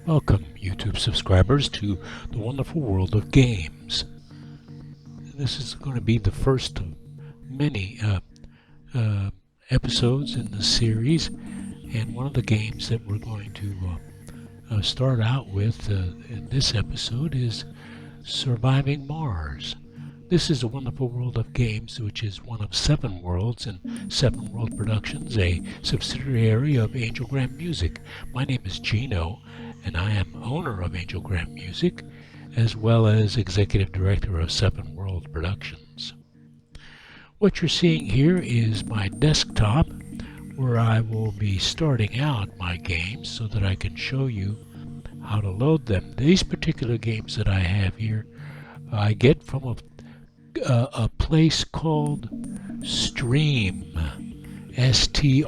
Welcome, YouTube subscribers, to the wonderful world of games. This is going to be the first of many episodes in the series, and one of the games that we're going to start out with in this episode is Surviving Mars. This is a wonderful world of games, which is one of 7 worlds and 7 World Productions, a subsidiary of Angelgram Music. My name is Gino, and I am owner of Angelgram Music, as well as executive director of 7 World Productions. What you're seeing here is my desktop, where I will be starting out my games so that I can show you how to load them. These particular games that I have here, I get from a place called Stream, S-T-R-E-A-M,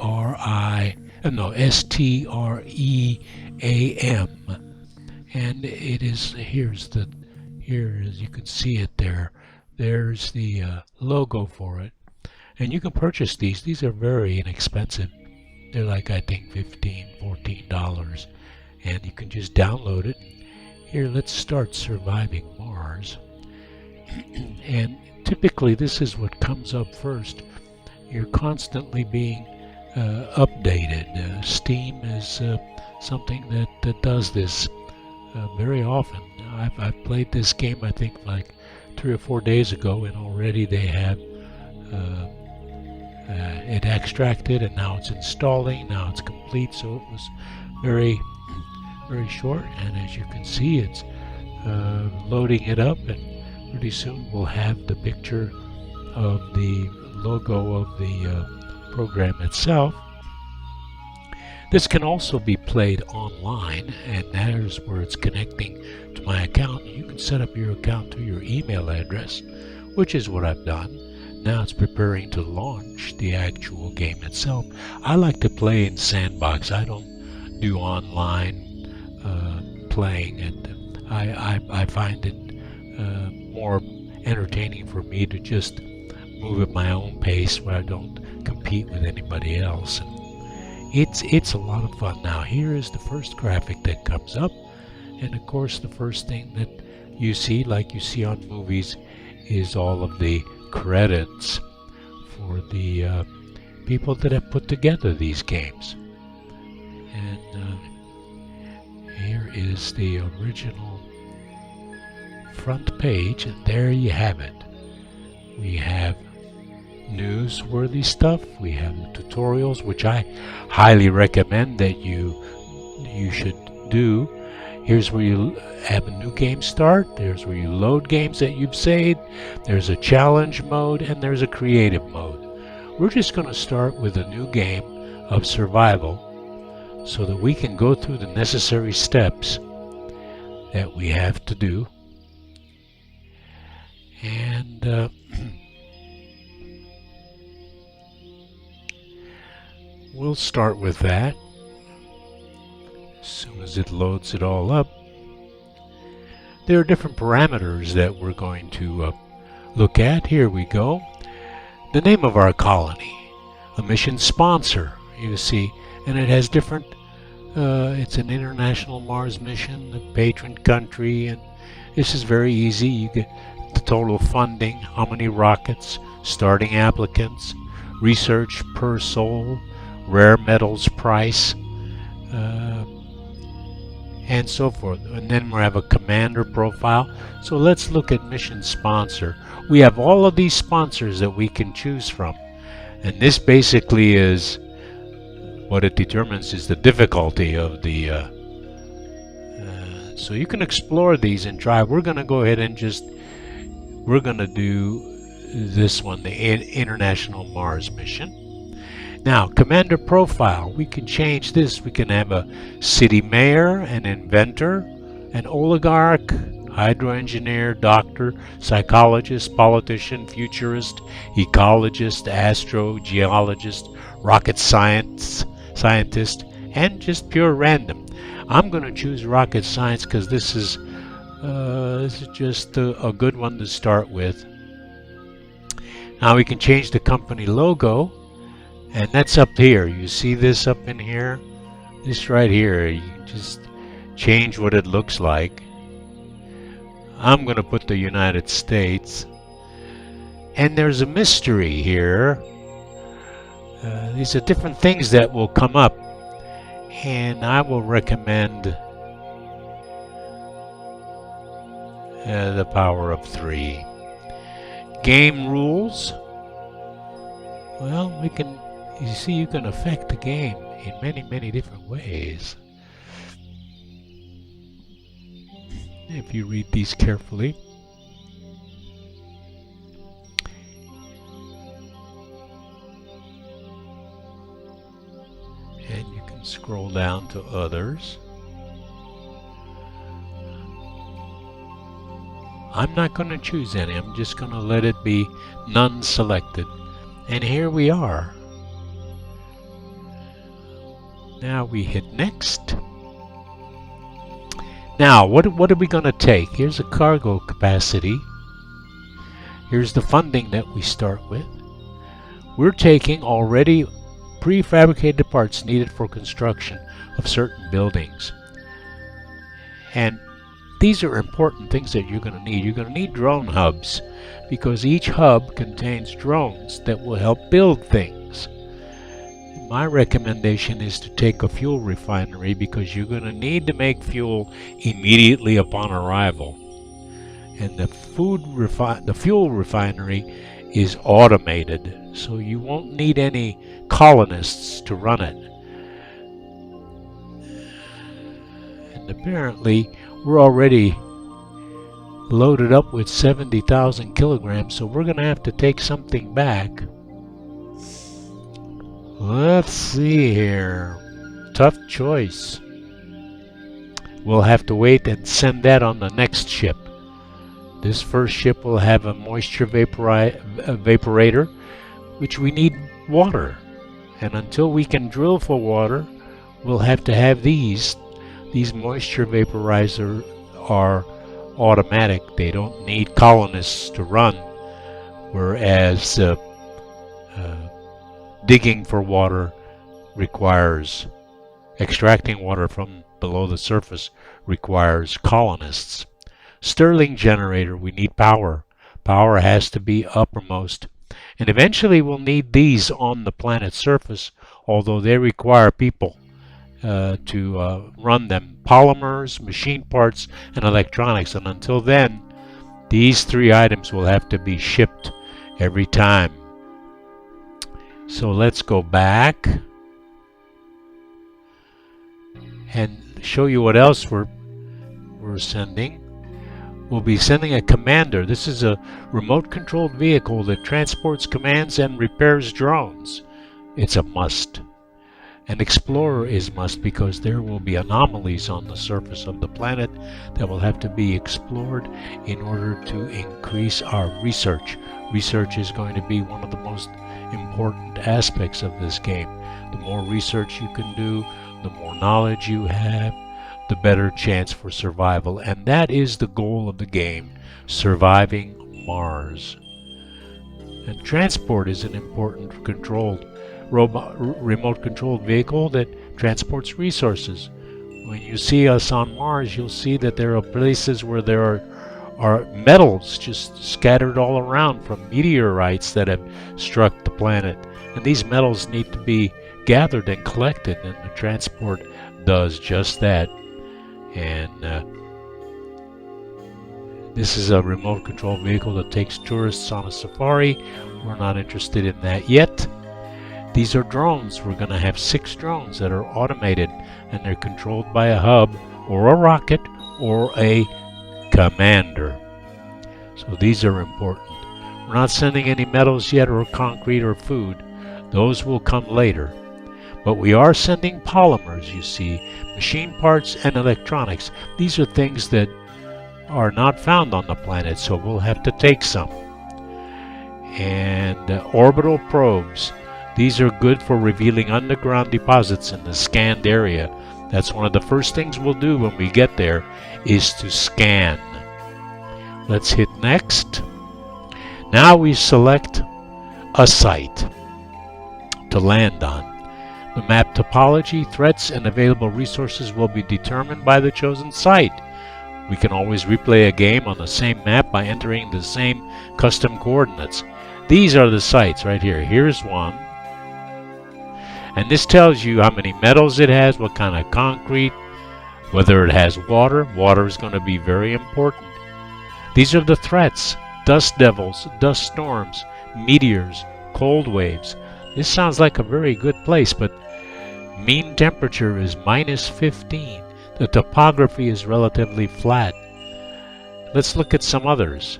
and it is here as you can see it there's the logo for it, and you can purchase these. These are very inexpensive. They're like, I think, $14 and you can just download it. Here, let's start Surviving Mars. And typically this is what comes up first. You're constantly being updated. Steam is something that does this very often. I've played this game, I think, like 3 or 4 days ago, and already they have it extracted, and now it's installing, now it's complete. So it was very short, and as you can see, it's loading it up, and pretty soon we'll have the picture of the logo of the program itself. This can also be played online, and that is where it's connecting to my account. You can set up your account to your email address, which is what I've done. Now it's preparing to launch the actual game itself. I like to play in sandbox. I don't do online playing, and I find it more entertaining for me to just move at my own pace, where I don't compete with anybody else. And it's a lot of fun. Now here is the first graphic that comes up, and of course the first thing that you see, like you see on movies, is all of the credits for the people that have put together these games. And here is the original front page, and there you have it. We have newsworthy stuff, we have tutorials, which I highly recommend that you should do. Here's where you have a new game start, there's where you load games that you've saved, there's a challenge mode, and there's a creative mode. We're just going to start with a new game of survival so that we can go through the necessary steps that we have to do. And we'll start with that as soon as it loads it all up. There are different parameters that we're going to look at. Here we go. The name of our colony, a mission sponsor, you see, and it has different, it's an international Mars mission, the patron country, and this is very easy. You get the total funding, how many rockets, starting applicants, research per soul, rare metals price, and so forth. And then we have a commander profile. So let's look at mission sponsor. We have all of these sponsors that we can choose from, and this basically is what it determines is the difficulty of the so you can explore these and try. We're going to go ahead and we're going to do this one, the International Mars mission. Now, commander profile, we can change this. We can have a city mayor, an inventor, an oligarch, hydro engineer, doctor, psychologist, politician, futurist, ecologist, astrogeologist, rocket scientist, and just pure random. I'm going to choose rocket science because this is just a good one to start with. Now we can change the company logo, and that's up here. You see this up in here? This right here. You just change what it looks like. I'm going to put the United States. And there's a mystery here. These are different things that will come up. And I will recommend the power of 3. Game rules. Well, you see, you can affect the game in many, many different ways. If you read these carefully. And you can scroll down to others. I'm not going to choose any. I'm just going to let it be none selected. And here we are. Now we hit next. Now, what are we going to take? Here's a cargo capacity. Here's the funding that we start with. We're taking already prefabricated parts needed for construction of certain buildings. And these are important things that you're going to need. You're going to need drone hubs because each hub contains drones that will help build things. My recommendation is to take a fuel refinery because you're going to need to make fuel immediately upon arrival. And the fuel refinery is automated, so you won't need any colonists to run it. And apparently, we're already loaded up with 70,000 kilograms, so we're going to have to take something back. Let's see here. Tough choice. We'll have to wait and send that on the next ship. This first ship will have a moisture evaporator, which we need water. And until we can drill for water, we'll have to have these. These moisture vaporizers are automatic. They don't need colonists to run, whereas digging for water requires, extracting water from below the surface requires colonists. Stirling generator, we need power. Power has to be uppermost. And eventually we'll need these on the planet's surface, although they require people to run them. Polymers, machine parts, and electronics. And until then, these 3 items will have to be shipped every time. So let's go back and show you what else we're sending. We'll be sending a commander. This is a remote-controlled vehicle that transports, commands, and repairs drones. It's a must. An explorer is must because there will be anomalies on the surface of the planet that will have to be explored in order to increase our research. Research is going to be one of the most important aspects of this game. The more research you can do, the more knowledge you have, the better chance for survival. And that is the goal of the game, surviving Mars. And transport is an important remote controlled vehicle that transports resources. When you see us on Mars, you'll see that there are places where there are metals just scattered all around from meteorites that have struck the planet. And these metals need to be gathered and collected, and the transport does just that. And this is a remote control vehicle that takes tourists on a safari. We're not interested in that yet. These are drones. We're going to have 6 drones that are automated, and they're controlled by a hub or a rocket or a commander. So these are important. We're not sending any metals yet, or concrete or food. Those will come later. But we are sending polymers, you see, machine parts and electronics. These are things that are not found on the planet, so we'll have to take some. And orbital probes. These are good for revealing underground deposits in the scanned area. That's one of the first things we'll do when we get there, is to scan. Let's hit next. Now we select a site to land on. The map topology, threats, and available resources will be determined by the chosen site. We can always replay a game on the same map by entering the same custom coordinates. These are the sites right here. Here's one. And this tells you how many metals it has, what kind of concrete, whether it has water. Water is going to be very important. These are the threats: dust devils, dust storms, meteors, cold waves. This sounds like a very good place, but mean temperature is -15. The topography is relatively flat. Let's look at some others.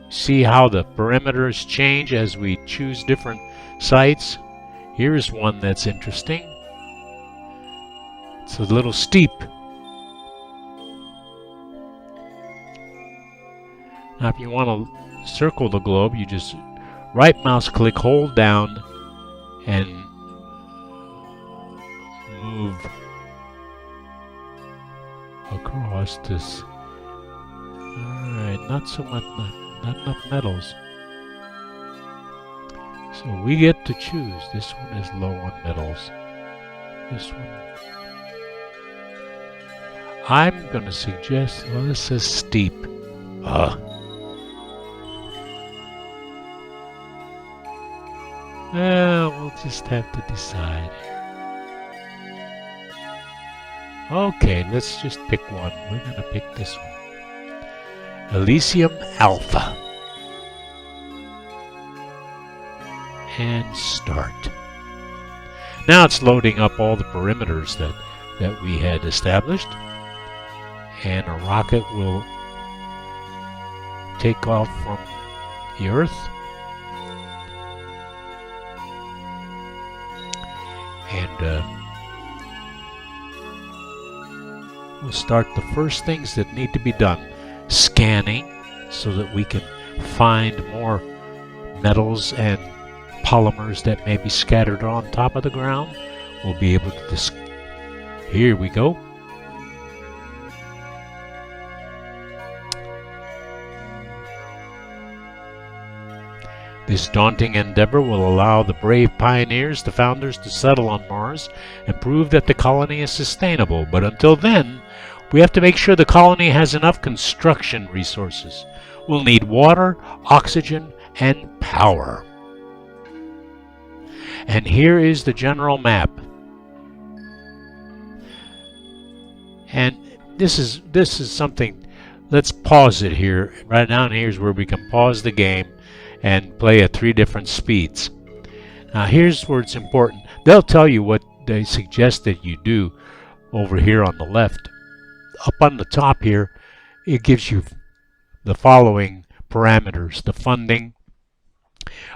See how the perimeters change as we choose different sites. Here's one that's interesting. It's a little steep. Now if you want to circle the globe, you just right mouse click, hold down, and move across this. Alright, not so much, not enough metals. So we get to choose. This one is low on metals. This one. I'm going to suggest, well, this says steep. Well, we'll just have to decide. Okay, let's just pick one. We're going to pick this one. Elysium Alpha. And start. Now it's loading up all the perimeters that we had established. And a rocket will take off from the Earth. And we'll start the first things that need to be done. Scanning, so that we can find more metals and polymers that may be scattered on top of the ground. We'll be able to here we go. This daunting endeavor will allow the brave pioneers, the founders, to settle on Mars and prove that the colony is sustainable. But until then, we have to make sure the colony has enough construction resources. We'll need water, oxygen, and power. And here is the general map. And this is something. Let's pause it here. Right down here is where we can pause the game and play at 3 different speeds. Now here's where it's important. They'll tell you what they suggest that you do over here on the left. Up on the top here, it gives you the following parameters. The funding.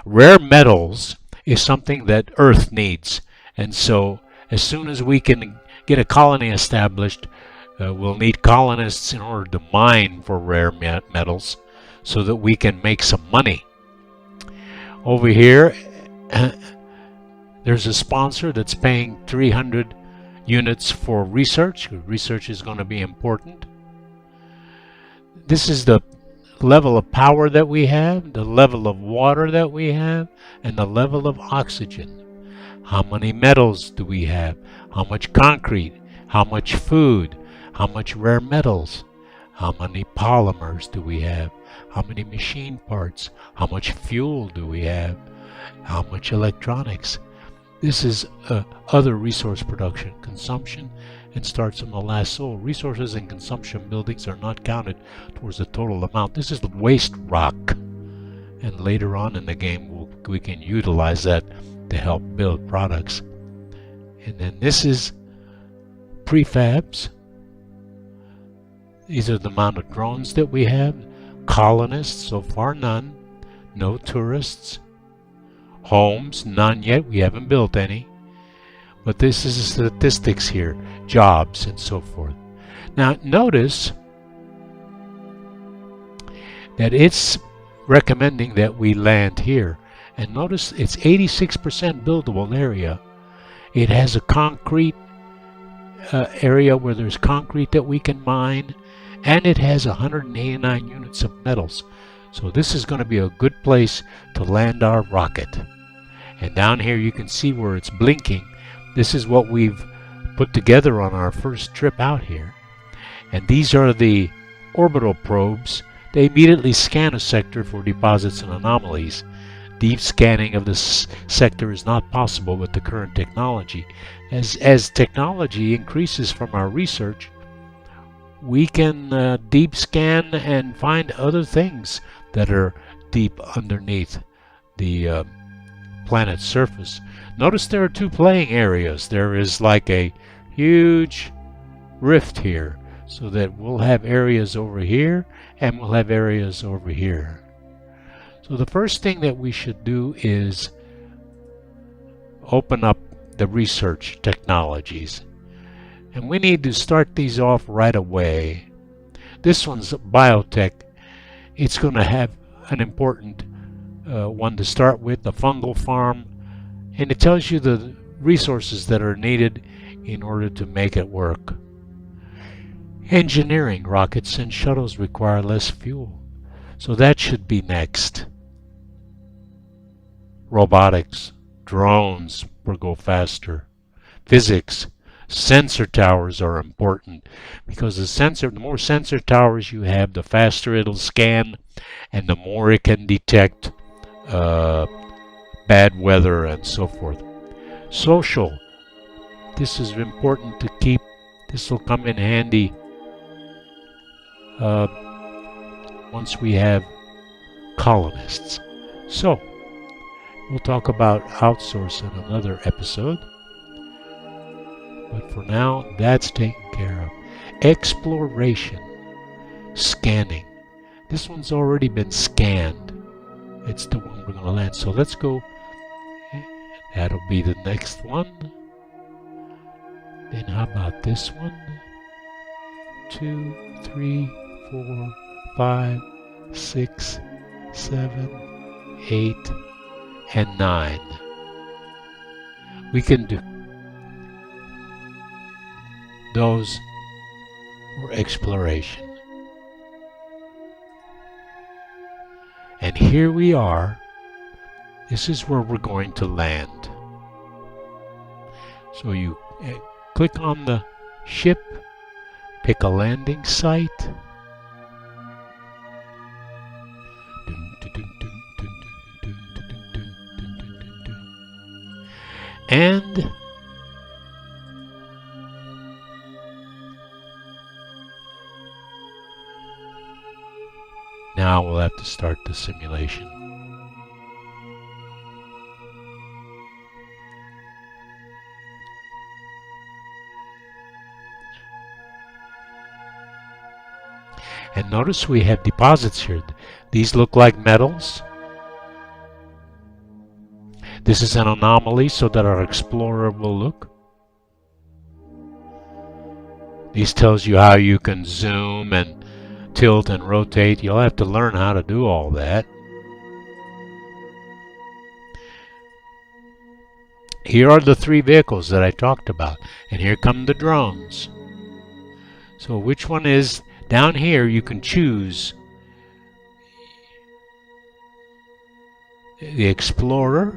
Rare metals is something that Earth needs. And so as soon as we can get a colony established, we'll need colonists in order to mine for rare metals so that we can make some money. Over here, there's a sponsor that's paying 300 units for research. Research is going to be important. This is the level of power that we have, the level of water that we have, and the level of oxygen. How many metals do we have? How much concrete? How much food? How much rare metals? How many polymers do we have? How many machine parts? How much fuel do we have? How much electronics? This is other resource production, consumption, and starts on the last soul. Resources and consumption buildings are not counted towards the total amount. This is the waste rock. And later on in the game, we can utilize that to help build products. And then this is prefabs. These are the amount of drones that we have. Colonists, so far none. No tourists. Homes, none yet. We haven't built any. But this is the statistics here. Jobs and so forth. Now notice that it's recommending that we land here. And notice it's 86% buildable area. It has a concrete area where there's concrete that we can mine. And it has 189 units of metals. So this is going to be a good place to land our rocket. And down here you can see where it's blinking. This is what we've put together on our first trip out here. And these are the orbital probes. They immediately scan a sector for deposits and anomalies. Deep scanning of this sector is not possible with the current technology. As technology increases from our research, we can deep scan and find other things that are deep underneath the planet's surface. Notice there are two playing areas. There is like a huge rift here, so that we'll have areas over here and we'll have areas over here. So the first thing that we should do is open up the research technologies. And we need to start these off right away. This one's biotech. It's going to have an important one to start with, the fungal farm. And it tells you the resources that are needed in order to make it work. Engineering, rockets and shuttles require less fuel. So that should be next. Robotics, drones will go faster. Physics, sensor towers are important because the more sensor towers you have, the faster it'll scan and the more it can detect bad weather and so forth. Social, this is important to keep. This will come in handy once we have colonists. So, we'll talk about outsource in another episode. But for now, that's taken care of. Exploration. Scanning. This one's already been scanned. It's the one we're going to land. So let's go. That'll be the next one. Then how about this one? 2, 3, 4, 5, 6, 7, 8, and 9. We can do those for exploration. And here we are. This is where we're going to land. So you click on the ship, pick a landing site. And now we'll have to start the simulation. And notice we have deposits here. These look like metals. This is an anomaly so that our explorer will look. This tells you how you can zoom and tilt and rotate. You'll have to learn how to do all that. Here are the 3 vehicles that I talked about. And here come the drones. So which one is down here? You can choose the explorer.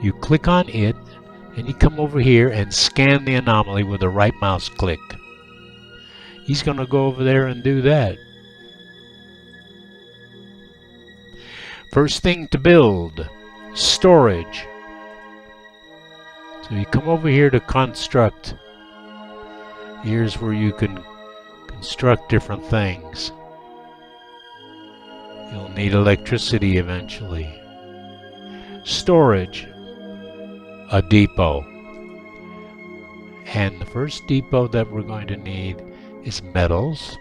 You click on it and you come over here and scan the anomaly with a right mouse click. He's going to go over there and do that. First thing to build, storage. So you come over here to construct. Here's where you can construct different things. You'll need electricity eventually. Storage, a depot. And the first depot that we're going to need is metals.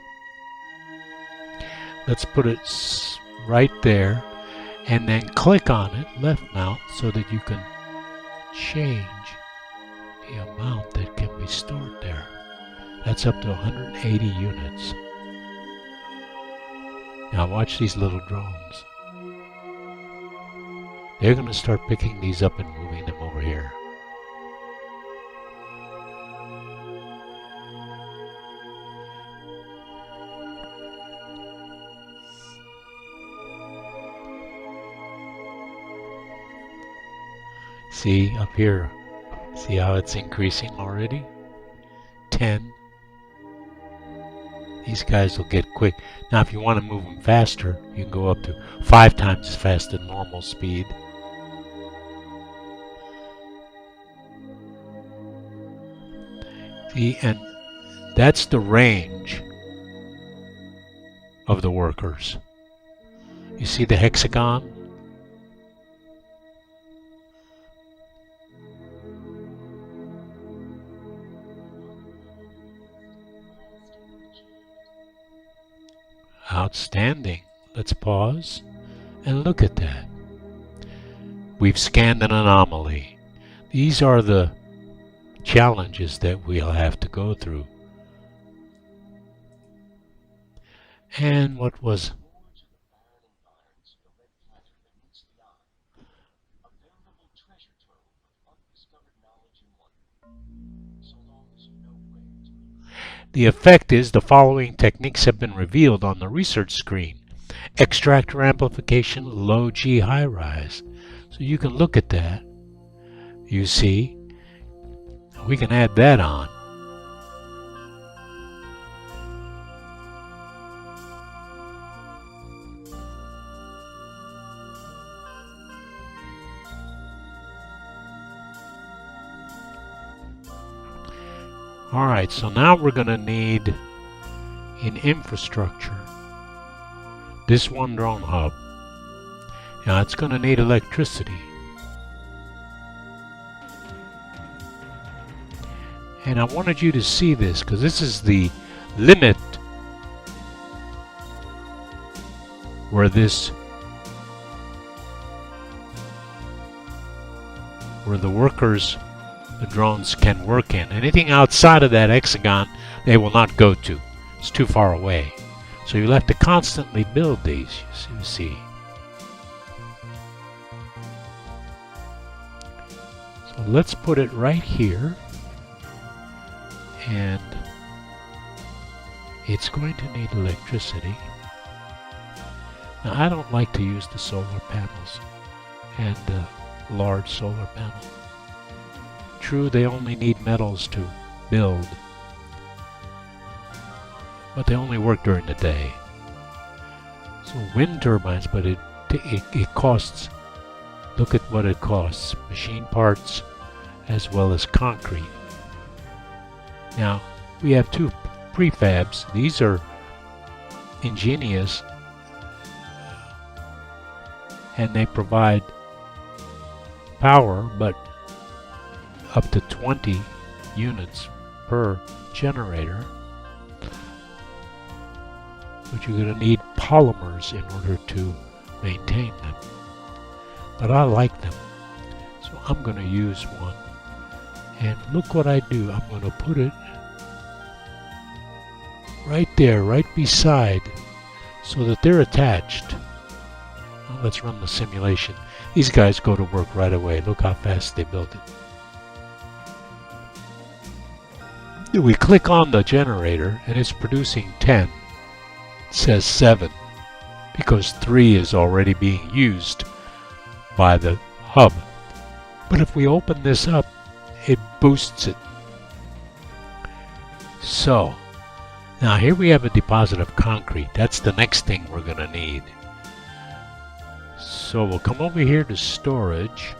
Let's put it right there and then click on it, left mouse, so that you can change the amount that can be stored there. That's up to 180 units. Now watch these little drones. They're going to start picking these up and moving them over here. See up here, see how it's increasing already? 10. These guys will get quick. Now if you want to move them faster, you can go up to 5 times as fast as normal speed. See, and that's the range of the workers. You see the hexagon? Outstanding. Let's pause and look at that. We've scanned an anomaly. These are the challenges that we'll have to go through. And what was the effect is the following techniques have been revealed on the research screen. Extractor amplification, low G, high rise. So you can look at that. You see, we can add that on. Alright, so now we're going to need an infrastructure. This one drone hub. Now it's going to need electricity. And I wanted you to see this because this is the limit where the workers, the drones can work in. Anything outside of that hexagon they will not go to. It's too far away. So you'll have to constantly build these, you see. So let's put it right here. And it's going to need electricity. Now I don't like to use the solar panels and the large solar panel. True, they only need metals to build, but they only work during the day. So wind turbines, but it costs, look at what it costs, machine parts as well as concrete. Now, we have 2 prefabs. These are ingenious and they provide power, but up to 20 units per generator. But you're going to need polymers in order to maintain them. But I like them, so I'm going to use one. And look what I do. I'm going to put it right there, right beside, so that they're attached. Well, let's run the simulation. These guys go to work right away. Look how fast they built it. We click on the generator and it's producing 10. It says 7 because 3 is already being used by the hub. But if we open this up, it boosts it. So now here we have a deposit of concrete. That's the next thing we're going to need. So we'll come over here to storage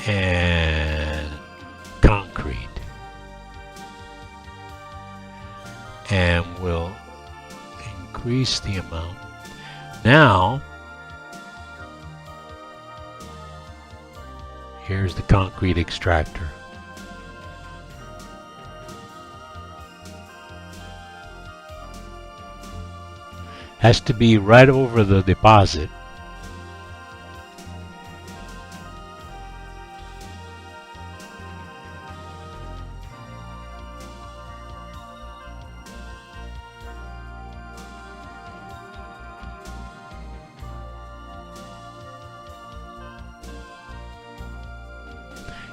and concrete. And we'll increase the amount. Now, here's the concrete extractor. Has to be right over the deposit.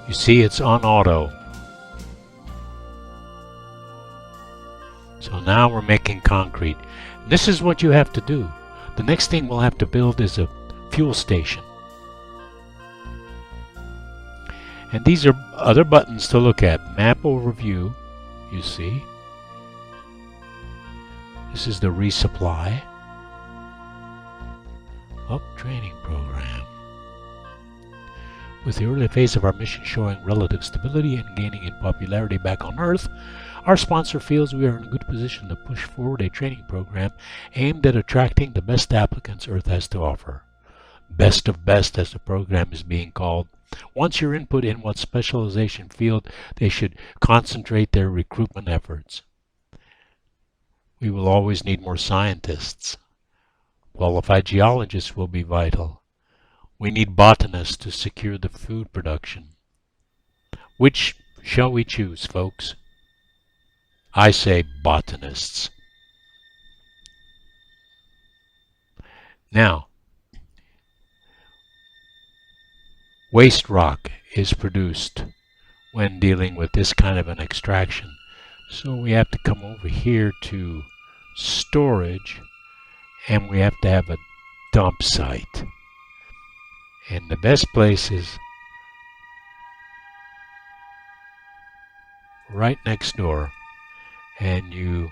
You see, it's on auto. So now we're making concrete. This is what you have to do. The next thing we'll have to build is a fuel station. And these are other buttons to look at. Map overview, you see. This is the resupply. Training program. With the early phase of our mission showing relative stability and gaining in popularity back on Earth, our sponsor feels we are in a good position to push forward a training program aimed at attracting the best applicants Earth has to offer. Best of best, as the program is being called. Once your input in what specialization field they should concentrate their recruitment efforts. We will always need more scientists. Qualified geologists will be vital. We need botanists to secure the food production. Which shall we choose, folks? I say botanists. Now, waste rock is produced when dealing with this kind of an extraction. So we have to come over here to storage, and we have to have a dump site. And the best place is right next door, and you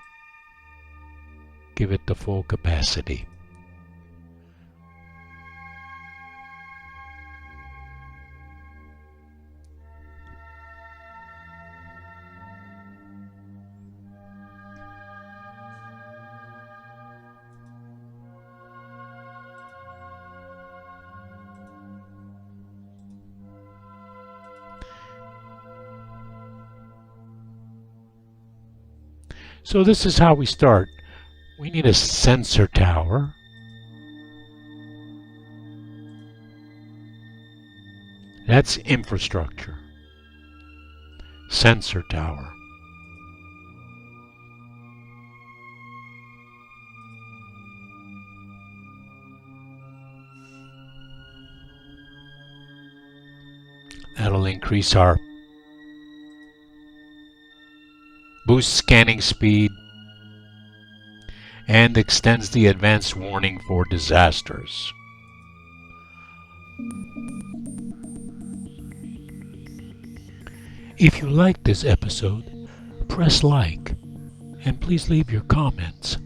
give it the full capacity. So this is how we start. We need a sensor tower. That's infrastructure. Sensor tower. That'll increase our boost scanning speed and extends the advanced warning for disasters. If you liked this episode, press like and please leave your comments.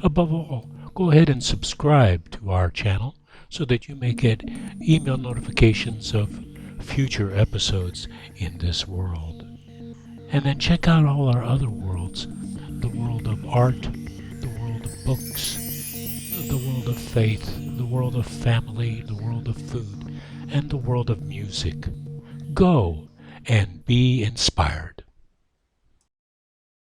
Above all, go ahead and subscribe to our channel so that you may get email notifications of future episodes in this world. And then check out all our other worlds, the world of art, the world of books, the world of faith, the world of family, the world of food, and the world of music. Go and be inspired.